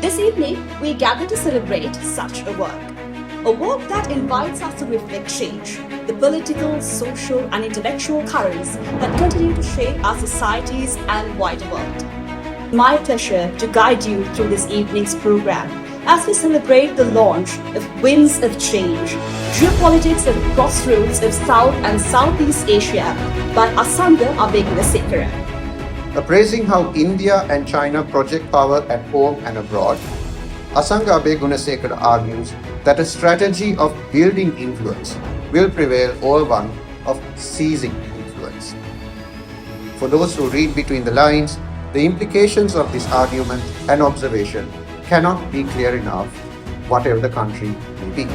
This evening, we gather to celebrate such a work that invites us to reflect change, the political, social, and intellectual currents that continue to shape our societies and wider world. My pleasure to guide you through this evening's program as we celebrate the launch of Winds of Change, Geopolitics at the Crossroads of South and Southeast Asia by Asanga Abeyagoonasekera. Appraising how India and China project power at home and abroad, Asanga Abeyagoonasekera argues that a strategy of building influence will prevail over one of seizing influence. For those who read between the lines, the implications of this argument and observation cannot be clear enough, whatever the country may be.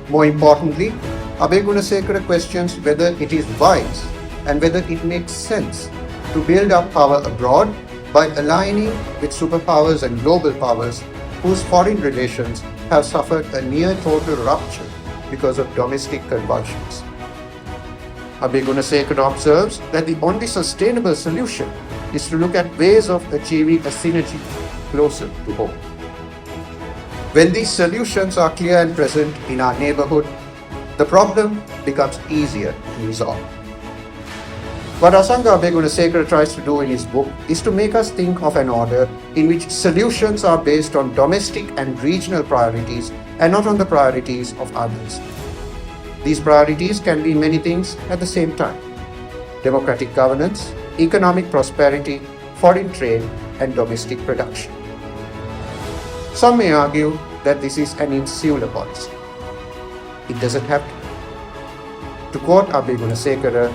More importantly, Abeyagoonasekera questions whether it is wise and whether it makes sense to build up power abroad by aligning with superpowers and global powers whose foreign relations have suffered a near total rupture because of domestic convulsions. Abeyagoonasekera observes that the only sustainable solution is to look at ways of achieving a synergy closer to home. When these solutions are clear and present in our neighborhood, the problem becomes easier to resolve. What Asanga Abeyagoonasekera tries to do in his book is to make us think of an order in which solutions are based on domestic and regional priorities and not on the priorities of others. These priorities can be many things at the same time: democratic governance, economic prosperity, foreign trade, and domestic production. Some may argue that this is an insular policy. It doesn't have to. To quote Abeyagoonasekera,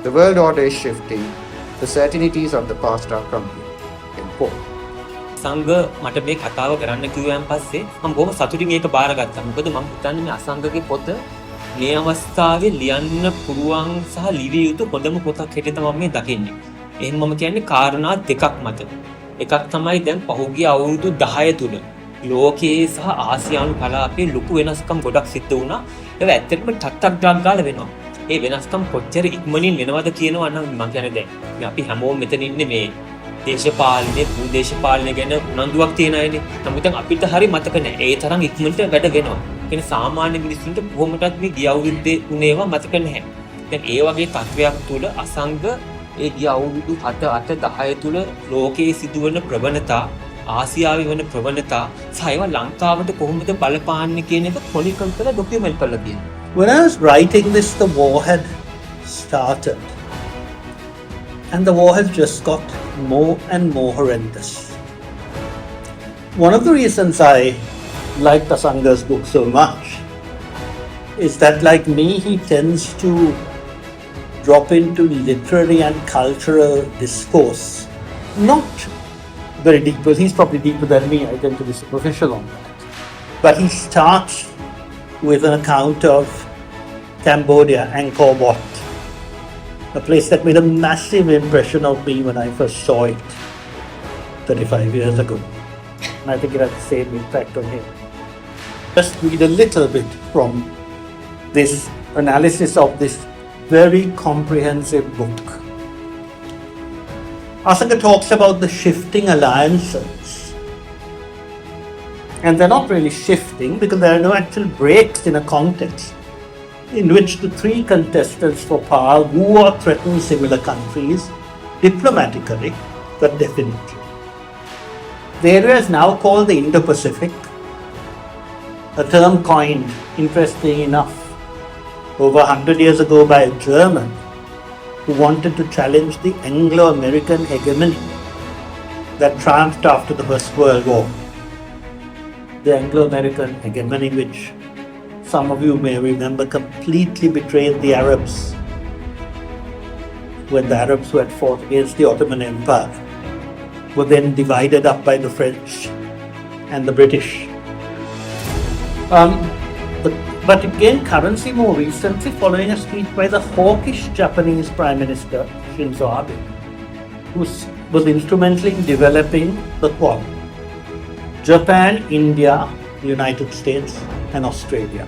the world order is shifting, the certainties of the past are crumbling. End quote. සංග මට මේ කතාව කරන්න කිව්වයන් පස්සේ මම බොහොම සතුටින් ඒක බාරගත්තා. මොකද මම හිතන්නේ මේ අසංගගේ පොත මේ අවස්ථාවේ ලියන්න පුළුවන් සහ ලිවිය යුතු හොඳම පොතක් හැටියට මම මේ දකින්නේ. එහෙනම් මම කියන්නේ කාරණා දෙකක් මත. එකක් තමයි දැන් පහුගිය අවුරුදු 10 තුල ලෝකයේ සහ ආසියානු කලාපයේ ලොකු වෙනස්කම් ගොඩක් සිද්ධ වුණා. ඒවා ඇත්තටම ටක් ගාලා වෙනවා. ඒ වෙනස්කම් කොච්චර ඉක්මනින් වෙනවද කියනවා නම් මම කියන්නේ දැන් මේ අපි හැමෝම මෙතන ඉන්නේ මේ දේශපාලනේ භූදේශපාලනය ගැන උනන්දුවක් තියෙන අයනේ. නමුත් දැන් අපිට හරි මතක නැහැ. ඒ තරම් ඉක්මනට වැඩ වෙනවා. කියන්නේ සාමාන්‍ය මිනිස්සුන්ට කොහොමදත් මේ ගිය අවුරුද්දේ උනේවා මතක නැහැ. දැන් ඒ වගේ තත්වයක් තුල අසංග ඒ ගිය අවුරුදු 7 8 10 තුල ලෝකයේ සිදුවන ප්‍රවණතා, ආසියාවේ වෙන ප්‍රවණතා සහ ඒවා ලංකාවට කොහොමද බලපාන්නේ කියන එක පොලිකල් කරලා ડોකියුමන්ට් කරලා තියෙනවා. When I was writing this, the war had started. And the war has just got more and more horrendous. One of the reasons I liked Asanga's book so much is that, like me, he tends to drop into literary and cultural discourse. Not very deep, because he's probably deeper than me. I tend to be superficial on that. But he starts with an account of Cambodia, Angkor Wat, a place that made a massive impression of me when I first saw it 35 years ago. And I think it had the same impact on him. Just read a little bit from this analysis of this very comprehensive book. Asanga talks about the shifting alliances. And they're not really shifting because there are no actual breaks in a context in which the three contestants for power who are threatening similar countries diplomatically, but definitely. The area is now called the Indo-Pacific, a term coined, interesting enough, over 100 years ago by a German who wanted to challenge the Anglo-American hegemony that triumphed after the First World War. The Anglo-American hegemony, which some of you may remember, completely betrayed the Arabs when the Arabs who had fought against the Ottoman Empire were then divided up by the French and the British. But it gained currency more recently following a speech by the hawkish Japanese Prime Minister Shinzo Abe, who was instrumental in developing the Quad: Japan, India, the United States, and Australia.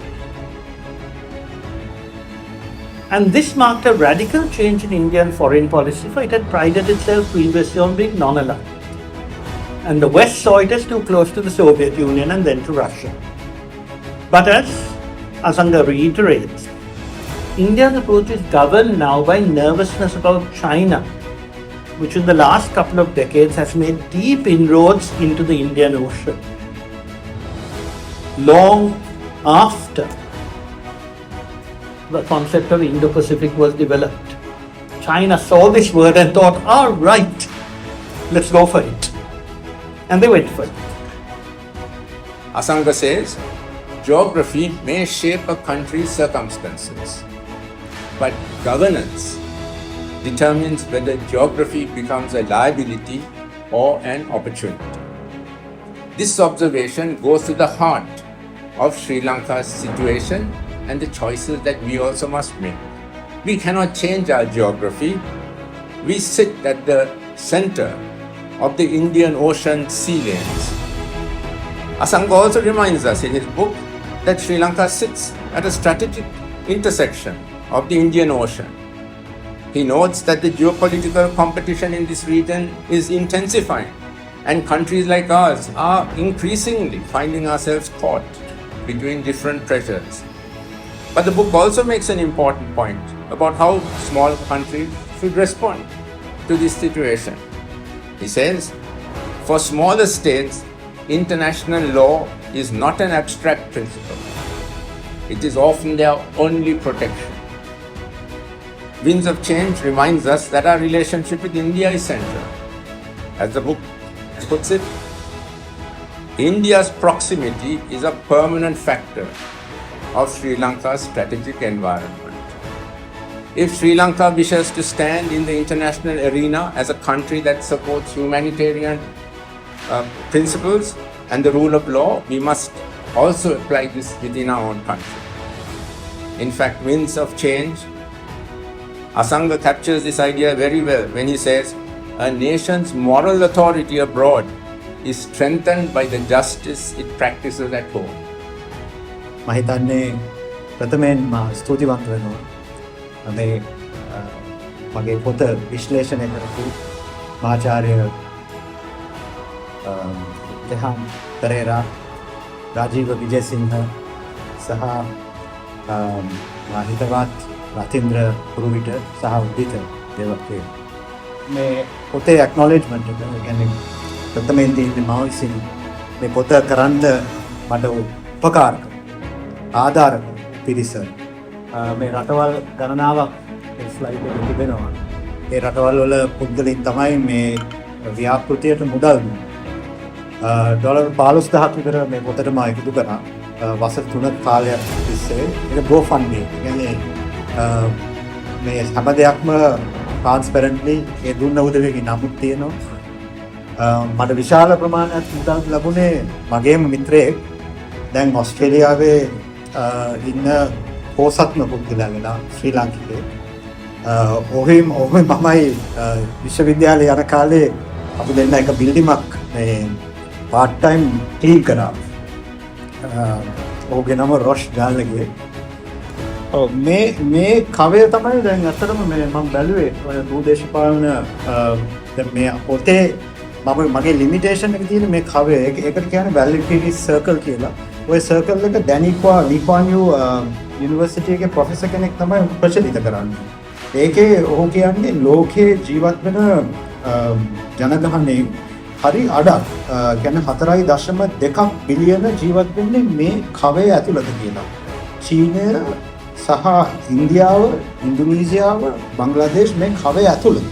And this marked a radical change in Indian foreign policy, for it had prided itself previously on being non-aligned. and the West saw it as too close to the Soviet Union and then to Russia. But as Asanga reiterates, India's approach is governed now by nervousness about China, which in the last couple of decades has made deep inroads into the Indian Ocean. Long after the concept of Indo-Pacific was developed, China saw this word and thought, all right, let's go for it. And they went for it. Asanga says, geography may shape a country's circumstances, but governance determines whether geography becomes a liability or an opportunity. This observation goes to the heart of Sri Lanka's situation and the choices that we also must make. We cannot change our geography. We sit at the center of the Indian Ocean sea lanes. Asanga also reminds us in his book that Sri Lanka sits at a strategic intersection of the Indian Ocean. He notes that the geopolitical competition in this region is intensifying, and countries like ours are increasingly finding ourselves caught between different pressures. But the book also makes an important point about how small countries should respond to this situation. He says, for smaller states, international law is not an abstract principle. It is often their only protection. Winds of Change reminds us that our relationship with India is central. As the book puts it, India's proximity is a permanent factor of Sri Lanka's strategic environment. If Sri Lanka wishes to stand in the international arena as a country that supports humanitarian principles and the rule of law, we must also apply this within our own country. In fact, Winds of Change, Asanga captures this idea very well when he says, a nation's moral authority abroad is strengthened by the justice it practices at home. මම හිතන්නේ ප්‍රථමයෙන් මා ස්තුතිවන්ත වෙනවා මේ මගේ පොත විශ්ලේෂණය කරපු ආචාර්ය දෙහාන් පෙරේරා රාජීව විජේසිංහ සහ මා හිතවත් රතින්ද්‍ර පුරුවිට සහ උදිත දේවකේ මේ පොතේ ඇක්නොලෙජ්මන්ට් එක කියන්නේ ප්‍රථමයෙන් තියෙන්නේ මම විසින් මේ පොත කරන්න මට උපකාර ආධාර පිරිස මේ රටවල් ගණනාවක් මේ ස්ලයිඩ් එකේ තිබෙනවා. ඒ රටවල් වල පුද්ගලයන් තමයි මේ ව්‍යාපෘතියට මුදල් දුන්නේ. ඩොලර් 15000ක් විතර මේ පොතට මම එකතු කරා. වසර 3ක කාලයක් තිස්සේ ඒක GoFundMe. ඒ කියන්නේ මේ හැම දෙයක්ම ට්‍රාන්ස්පරන්ට්ලි ඒ දුන්න උදවියගේ නමුත් තියෙනවා. මට විශාල ප්‍රමාණයක් මුදල් ලැබුණේ මගේම මිත්‍රයෙක් දැන් ඔස්ට්‍රේලියාවේ ඉන්න පෝසත්ම පුද්ගලයා වෙලා ශ්‍රී ලාංකිකයෙක්. ඔහේ මමයි විශ්වවිද්‍යාලේ යන කාලේ අපි දෙන්න එක බිල්ඩිමක් මේ part time ක්ලීන් කරා. ඔහුගේ නම රොෂ් ගාල්ලගේ. මේ කවය තමයි දැන් අතරම මේ මම බැලුවේ ඔය භූදේශපාලන දැන් මේ පොතේ මගේ ලිමිටේෂන් එක තියෙන මේ කවය ඒකට කියන්නේ වැලිඩිටි සර්කල් කියලා. ඔය සර්කල් එක ඩැනික්වා ලික්වාන්යු යුනිවර්සිටි එකේ ප්‍රොෆෙසර් කෙනෙක් තමයි ප්‍රචලිත කරන්නේ. ඒකේ ඔහු කියන්නේ ලෝකයේ ජීවත් වෙන ජනගහනයේ හරි අඩක් කියන්නේ 4.2 බිලියන ජීවත් වෙන්නේ මේ කවය ඇතුළත කියලා. චීනය සහ ඉන්දියාව, ඉන්දුනීසියාව, බංග්ලාදේශ මේ කවය ඇතුළත.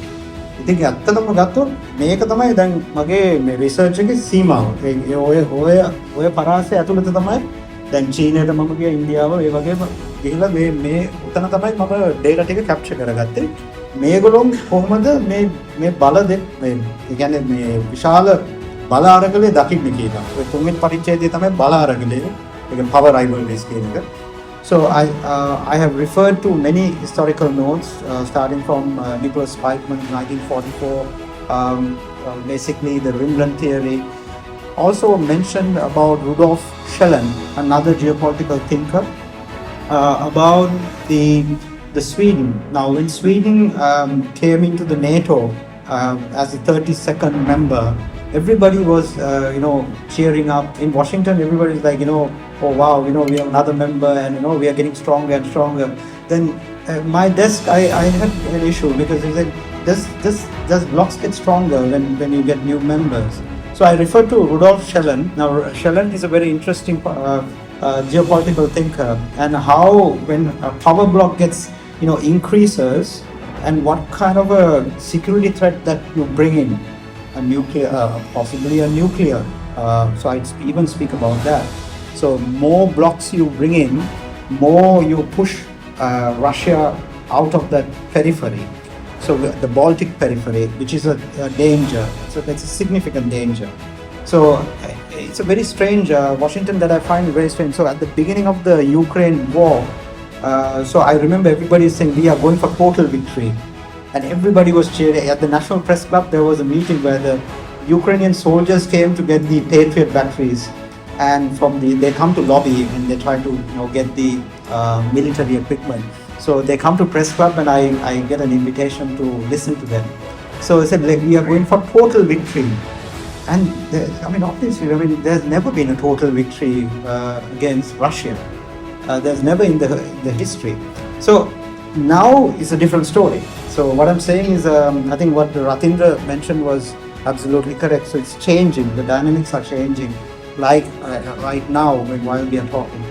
ඉතින් ඇත්තටම ගත්තොත් මේක තමයි දැන් මගේ මේ රිසර්ච් එකේ සීමාව. ඔය පරාසය ඇතුළත තමයි දැන් චීනයට මම ගියා, ඉන්දියාව ඒ වගේම ගිහිල්ලා මේ උතන තමයි මම ඩේටා ටික කැප්චර් කරගත්තේ. මේගොල්ලෝ කොහොමද මේ බල මේ කියන්නේ මේ විශාල බල අරගලේ දකින්න කියලා. ඔය තුන්වෙනි පරිච්ඡේදයේ තමයි බල අරගලේ. ඒක power rivalries කියන එක. So I have referred to many historical notes, starting from Nicholas Spikeman's 1944, basically the Rimland theory. Also mentioned about Rudolf Schellen, another geopolitical thinker, about the Sweden. Now, when Sweden came into the NATO as the 32nd member everybody was, cheering up. In Washington, everybody's like, oh wow, we have another member, and we are getting stronger and stronger. Then my desk, I had an issue because they said, does blocks get stronger when you get new members? So I refer to Rudolf Schellen. Now, Schellen is a very interesting geopolitical thinker, and how when a power block gets, increases, and what kind of a security threat that you bring in, a nuclear, possibly a nuclear. So I even speak about that. So more blocks you bring in, more you push Russia out of that periphery. So the Baltic periphery, which is a danger. So that's a significant danger. So it's a very strange, Washington that I find very strange. So at the beginning of the Ukraine war, so I remember everybody saying we are going for total victory. And everybody was cheering. At the National Press Club, there was a meeting where the Ukrainian soldiers came to get the Patriot batteries. And they come to lobby and they try to get the military equipment. So they come to Press Club and I get an invitation to listen to them. So I said, we are going for total victory. And obviously, there's never been a total victory against Russia. There's never in the history. So now it's a different story. So what I'm saying is, I think what Ratindra mentioned was absolutely correct. So it's changing. The dynamics are changing, like right now while we are talking.